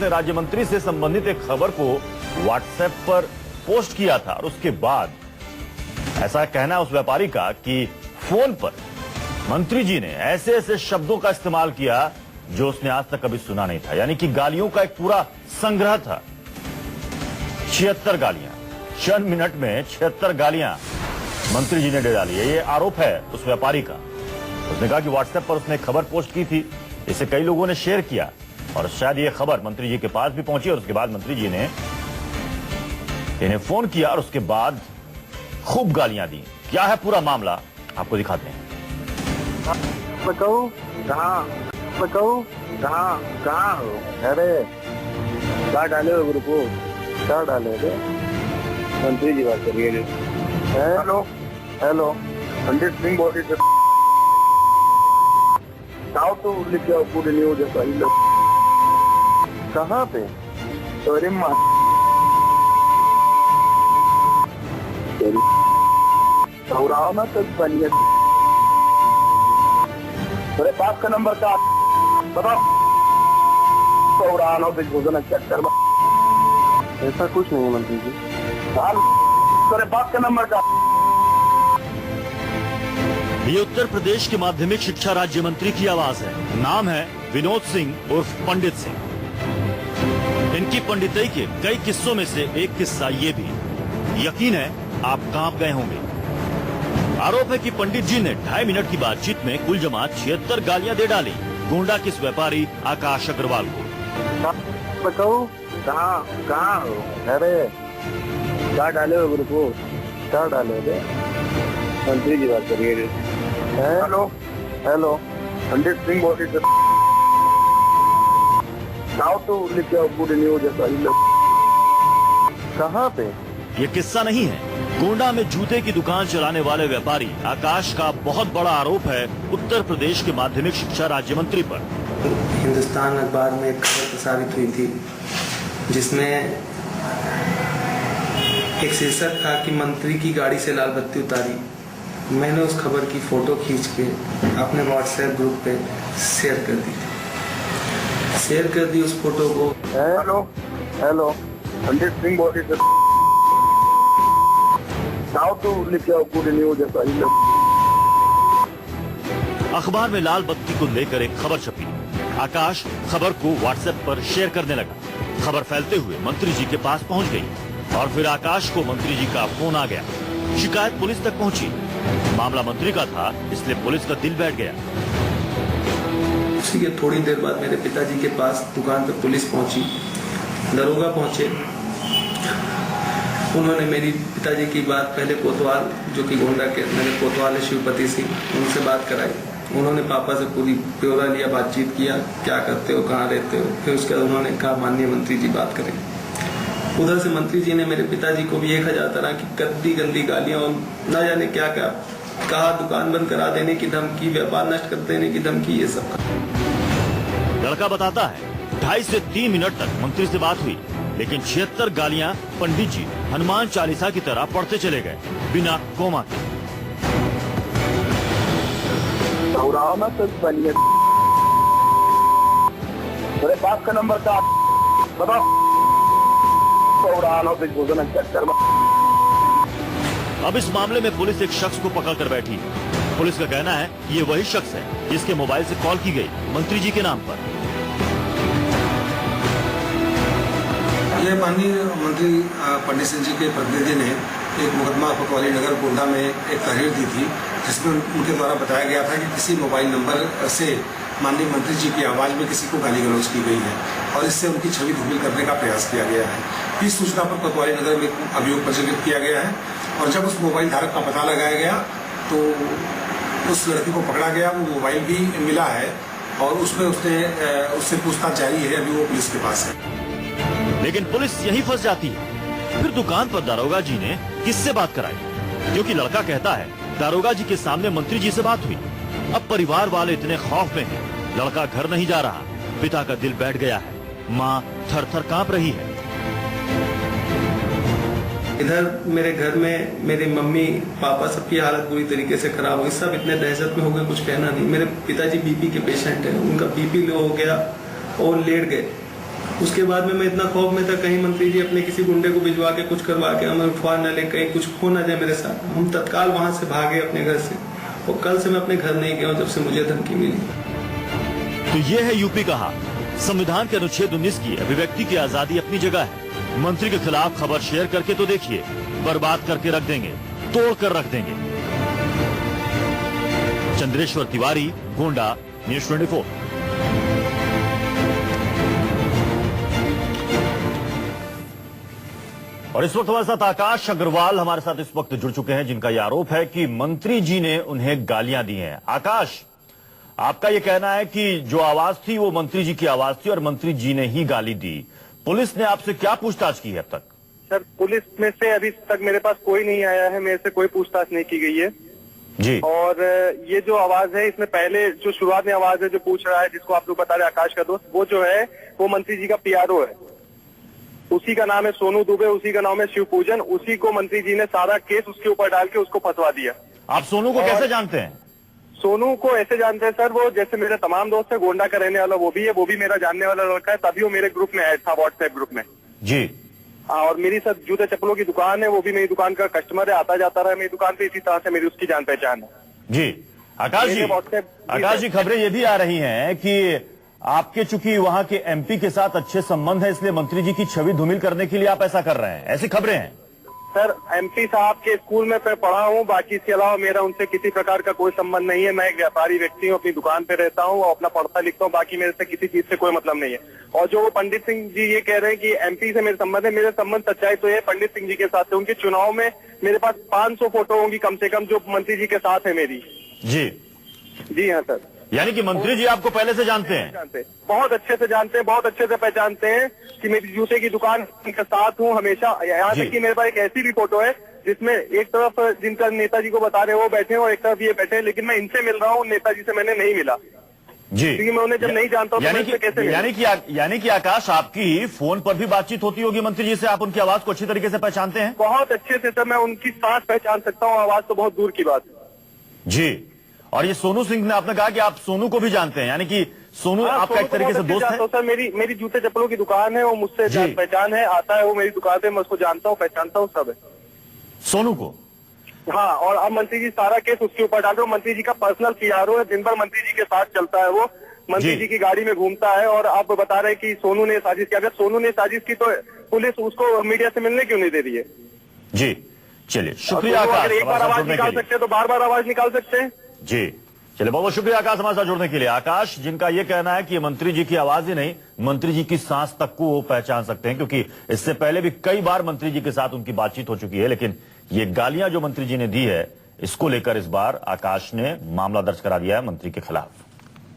ने राज्य मंत्री से संबंधित एक खबर को व्हाट्सएप पर पोस्ट किया था और उसके बाद ऐसा कहना है उस व्यापारी का कि फोन पर मंत्री जी ने ऐसे ऐसे शब्दों का इस्तेमाल किया जो उसने आज तक कभी सुना नहीं था। यानी कि गालियों का एक पूरा संग्रह था। 76 गालियां, चंद मिनट में 76 गालियां मंत्री जी ने दे डाली है। ये आरोप है उस व्यापारी का। उसने कहा कि व्हाट्सएप पर उसने खबर पोस्ट की थी, इसे कई लोगों ने शेयर किया और शायद ये खबर मंत्री जी के पास भी पहुंची और उसके बाद मंत्री जी ने इन्हें फोन किया और उसके बाद खूब गालियां दी। क्या है पूरा मामला आपको दिखाते हैं। बताओ कहाँ हो? अरे क्या डाले हो ग्रुप को? क्या डाले थे? मंत्री जी बात करिए। हेलो हेलो 100 सिंह बॉडी से आओ तो लिखे आओ पूरी न्यूज है। कहाँ पे? अरे माँ उड़ाओ ना तो बनिए। मेरे पास का नंबर का बताओ। उड़ाना तो चक्कर। ऐसा कुछ नहीं है मंत्री जी। मेरे पास का नंबर का। ये उत्तर प्रदेश के माध्यमिक शिक्षा राज्य मंत्री की आवाज है। नाम है विनोद सिंह उर्फ पंडित सिंह। इनकी पंडितई के कई किस्सों में से एक किस्सा ये भी, यकीन है आप कांप गए होंगे। आरोप है कि पंडित जी ने 2.5 मिनट की बातचीत में कुल जमा 76 गालियां दे डाली गोंडा के इस व्यापारी आकाश अग्रवाल को। बताओ कहाँ हो? अरे क्या डाले हो ग्रुप को? क्या डाले थे? मंत्री जी बात करिए। हेलो हेलो 100 सिंह बॉडी से आओ तो लिखे आओ पूरी न्यूज है। कहाँ पे? ये किस्सा नहीं है। गोंडा में जूते की दुकान चलाने वाले व्यापारी आकाश का बहुत बड़ा आरोप है उत्तर प्रदेश के माध्यमिक शिक्षा राज्य मंत्री पर। हिंदुस्तान अखबार में एक खबर प्रसारित हुई थी जिसमें एक शीर्षक था कि मंत्री की गाड़ी से लाल बत्ती उतारी। मैंने उस खबर की फोटो खींच के अपने व्हाट्सएप ग्रुप पे शेयर कर दी उस फोटो को। हेलो 100 सिंह बॉडी से आओ तो लिखे आओ पूरी न्यूज है। अखबार में लाल बत्ती को लेकर एक खबर छपी। आकाश खबर को व्हाट्सएप पर शेयर करने लगा। खबर फैलते हुए मंत्री जी के पास पहुंच गई और फिर आकाश को मंत्री जी का फोन आ गया। शिकायत पुलिस तक पहुंची। मामला मंत्री का था, इसलिए पुलिस का दिल बैठ गया। उसी के थोड़ी देर बाद मेरे पिताजी के पास दुकान पर पुलिस पहुंची, दरोगा पहुंचे। उन्होंने मेरी पिताजी की बात पहले कोतवाल, जो कि गोंडा के मेरे कोतवाल है शिवपति सिंह, उनसे बात कराई। उन्होंने पापा से पूरी ब्यौरा लिया, बातचीत किया, क्या करते हो, कहाँ रहते हो। फिर उसके बाद उन्होंने कहा माननीय मंत्री जी बात करें। उधर से मंत्री जी ने मेरे पिताजी को भी 1000 तरह की गंदी गालियां और न जाने क्या क्या कहा, दुकान बंद करा देने की धमकी, व्यापार नष्ट कर देने की धमकी, ये सब। लड़का बताता है 2.5 से 3 मिनट तक मंत्री से बात हुई, लेकिन 76 गालियां पंडित जी हनुमान चालीसा की तरह पढ़ते चले गए बिना कोमा के। मेरे पास का नंबर का बताओ। अब इस मामले में पुलिस एक शख्स को पकड़ कर बैठी। पुलिस का कहना है ये वही शख्स है जिसके मोबाइल से कॉल की गई मंत्री जी के नाम पर। ये माननीय मंत्री पंडित सिंह जी के प्रतिनिधि ने एक मुकदमा कोतवाली नगर गोंडा में एक तहरीर दी थी, जिसमें उनके द्वारा बताया गया था कि किसी मोबाइल नंबर से माननीय मंत्री जी की आवाज में किसी को गाली गलौज की गई है और इससे उनकी छवि धूमिल करने का प्रयास किया गया है। इस सूचना पर कोतवाली नगर में अभियोग पंजीकृत किया गया है और जब उस मोबाइल धारक का पता लगाया गया तो उस लड़की को पकड़ा गया। वो मोबाइल भी मिला है और उसमें उससे पूछताछ जारी है, अभी वो पुलिस के पास है। लेकिन पुलिस यही फंस जाती है। फिर दुकान पर दारोगा जी ने किससे बात कराई, क्योंकि लड़का कहता है दारोगा जी के सामने मंत्री जी से बात हुई। अब परिवार वाले इतने खौफ में हैं, लड़का घर नहीं जा रहा, पिता का दिल बैठ गया है, माँ थर-थर कांप रही है। इधर मेरे घर में मेरी मम्मी पापा सबकी हालत बुरी तरीके से खराब हुई। सब इतने दहशत में हो गए, कुछ कहना नहीं। मेरे पिताजी बीपी के पेशेंट हैं, उनका बीपी लो हो गया और लेट गए उसके बाद में मैं इतना खौफ में था कहीं मंत्री जी अपने किसी गुंडे को भिजवा के कुछ करवा के हमें उठवा न ले, कहीं कुछ हो ना जाए मेरे साथ। हम तत्काल वहां से भागे अपने घर से और कल से मैं अपने घर नहीं गया जब से मुझे धमकी मिली। तो ये है यूपी का हाल। संविधान के अनुच्छेद 19 की अभिव्यक्ति की आजादी अपनी जगह है। मंत्री के खिलाफ खबर शेयर करके तो देखिए, बर्बाद करके रख देंगे, तोड़ कर रख देंगे। चंद्रेश्वर तिवारी, गोंडा, न्यूज़ 24। और इस वक्त हमारे साथ आकाश अग्रवाल हमारे साथ इस वक्त जुड़ चुके हैं, जिनका यह आरोप है कि मंत्री जी ने उन्हें गालियां दी हैं। आकाश, आपका यह कहना है कि जो आवाज थी वो मंत्री जी की आवाज थी और मंत्री जी ने ही गाली दी। पुलिस ने आपसे क्या पूछताछ की है अब तक? सर, पुलिस में से अभी तक मेरे पास कोई नहीं आया है, मेरे से कोई पूछताछ नहीं की गई है जी। और ये जो आवाज है, इसमें पहले जो शुरुआत में आवाज है जो पूछ रहा है, जिसको आप लोग बता रहे हैं आकाश का दोस्त, वो जो है वो मंत्री जी का पीआरओ है। उसी का नाम है सोनू दुबे, उसी का नाम है शिव पूजन। उसी को मंत्री जी ने सारा केस उसके ऊपर डाल के उसको फंसवा दिया। आप सोनू को कैसे जानते हैं? सोनू को ऐसे जानते हैं सर, वो जैसे मेरे तमाम दोस्त है, गोंडा का रहने वाला वो भी है, वो भी मेरा जानने वाला लड़का है, तभी वो मेरे ग्रुप में ऐड था, व्हाट्सएप ग्रुप में जी। और मेरी सर जूते चप्पलों की दुकान है, वो भी मेरी दुकान का कस्टमर है, आता जाता रहा मेरी दुकान पे, इसी तरह से मेरी उसकी जान पहचान है जी। आकाश जी, खबरें ये भी आ रही हैं कि आपके चूंकि वहां के एमपी के साथ अच्छे संबंध है, इसलिए मंत्री जी की छवि धूमिल करने के लिए आप ऐसा कर रहे हैं, ऐसी खबरें हैं। सर, एमपी साहब के स्कूल में मैं पढ़ा हूँ, बाकी इसके अलावा मेरा उनसे किसी प्रकार का कोई संबंध नहीं है। मैं एक व्यापारी व्यक्ति हूँ, अपनी दुकान पे रहता हूँ और अपना पढ़ता लिखता हूँ, बाकी मेरे से किसी चीज से कोई मतलब नहीं है। और जो वो पंडित सिंह जी ये कह रहे हैं कि एमपी से मेरे संबंध है, मेरे संबंध सच्चाई तो ये पंडित सिंह जी के साथ है। उनके चुनाव में मेरे पास 500 फोटो होंगी कम से कम, जो मंत्री जी के साथ है मेरी। जी हाँ सर। यानी कि मंत्री जी आपको पहले से जानते हैं? बहुत अच्छे से जानते हैं, बहुत अच्छे से पहचानते हैं कि मेरी जूते की दुकान के साथ हूँ हमेशा। यहाँ तक कि मेरे पास एक ऐसी भी फोटो है जिसमें एक तरफ जिनका नेताजी को बता रहे हैं वो बैठे हैं और एक तरफ ये बैठे हैं, लेकिन मैं इनसे मिल रहा हूँ, नेताजी से मैंने नहीं मिला जी, क्योंकि मैं उन्हें जब नहीं जानता हूँ। यानी कि आकाश, आपकी फोन पर भी बातचीत होती होगी मंत्री जी से, आप उनकी आवाज को अच्छी तरीके से पहचानते हैं? बहुत अच्छे से सर, मैं उनकी सांस पहचान सकता हूँ, आवाज तो बहुत दूर की बात है जी। और ये सोनू सिंह ने आपने कहा कि आप सोनू को भी जानते हैं, यानी कि सोनू आपका एक तरीके से दोस्त है? सर, मेरी जूते चप्पलों की दुकान है, वो मुझसे जान पहचान है, आता है वो मेरी दुकान पे, मैं उसको जानता हूँ, पहचानता हूँ, सब है सोनू को। हाँ, और अब मंत्री जी सारा केस उसके ऊपर डाल रहे हो। मंत्री जी का पर्सनल पीआरओ है, दिन भर मंत्री जी के साथ चलता है, वो मंत्री जी की गाड़ी में घूमता है और आप बता रहे हैं कि सोनू ने साजिश की। अगर सोनू ने साजिश की तो पुलिस उसको मीडिया से मिलने क्यों नहीं दे रही है? जी, चलिए, शुक्रिया आकाश। एक बार आवाज निकाल सकते हैं तो बार बार आवाज निकाल सकते हैं। जी, चलिए, बहुत बहुत शुक्रिया आकाश हमारे साथ जुड़ने के लिए। आकाश, जिनका यह कहना है कि ये मंत्री जी की आवाज ही नहीं, मंत्री जी की सांस तक को वो पहचान सकते हैं, क्योंकि इससे पहले भी कई बार मंत्री जी के साथ उनकी बातचीत हो चुकी है। लेकिन ये गालियां जो मंत्री जी ने दी है, इसको लेकर इस बार आकाश ने मामला दर्ज करा दिया है मंत्री के खिलाफ।